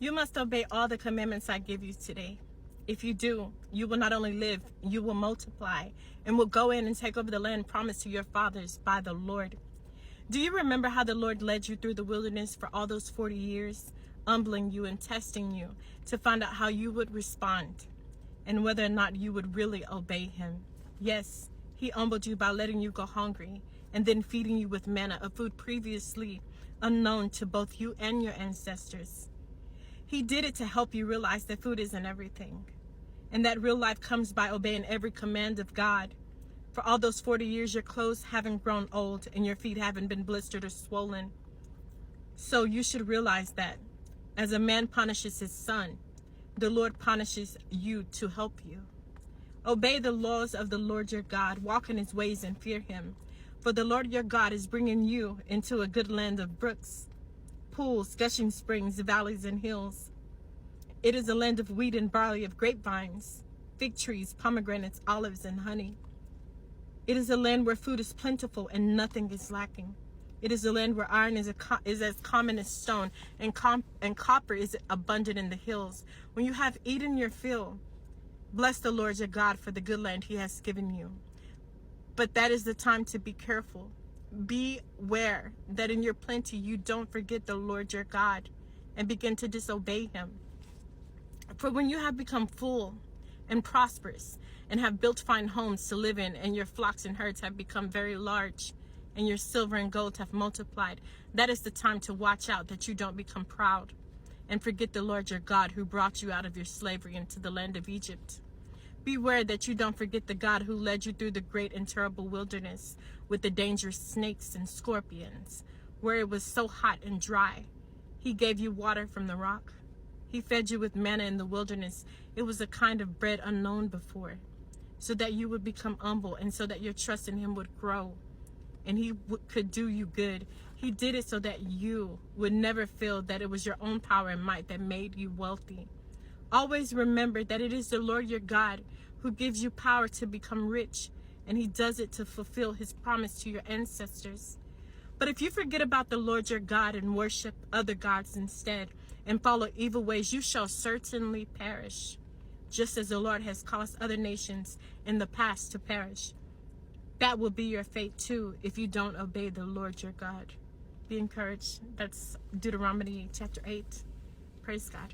You must obey all the commandments I give you today. If you do, you will not only live, you will multiply and will go in and take over the land promised to your fathers by the Lord. Do you remember how the Lord led you through the wilderness for all those 40 years, humbling you and testing you to find out how you would respond and whether or not you would really obey him? Yes, he humbled you by letting you go hungry and then feeding you with manna, a food previously unknown to both you and your ancestors. He did it to help you realize that food isn't everything, and that real life comes by obeying every command of God. For all those 40 years, your clothes haven't grown old and your feet haven't been blistered or swollen. So you should realize that as a man punishes his son, the Lord punishes you to help you. Obey the laws of the Lord your God, walk in his ways and fear him. For the Lord your God is bringing you into a good land of brooks, pools, gushing springs, valleys, and hills. It is a land of wheat and barley, of grapevines, fig trees, pomegranates, olives, and honey. It is a land where food is plentiful and nothing is lacking. It is a land where iron is as common as stone, and copper is abundant in the hills. When you have eaten your fill, bless the Lord your God for the good land he has given you. But that is the time to be careful. Beware that in your plenty you don't forget the Lord your God and begin to disobey him. For when you have become full and prosperous and have built fine homes to live in, and your flocks and herds have become very large, and your silver and gold have multiplied, that is the time to watch out that you don't become proud and forget the Lord your God who brought you out of your slavery into the land of Egypt. Beware that you don't forget the God who led you through the great and terrible wilderness with the dangerous snakes and scorpions, where it was so hot and dry. He gave you water from the rock. He fed you with manna in the wilderness. It was a kind of bread unknown before, so that you would become humble and so that your trust in him would grow and he could do you good. He did it so that you would never feel that it was your own power and might that made you wealthy. Always remember that it is the Lord your God who gives you power to become rich, and he does it to fulfill his promise to your ancestors. But if you forget about the Lord your God and worship other gods instead and follow evil ways, you shall certainly perish, just as the Lord has caused other nations in the past to perish. That will be your fate too if you don't obey the Lord your God. Be encouraged. That's Deuteronomy chapter 8. Praise God.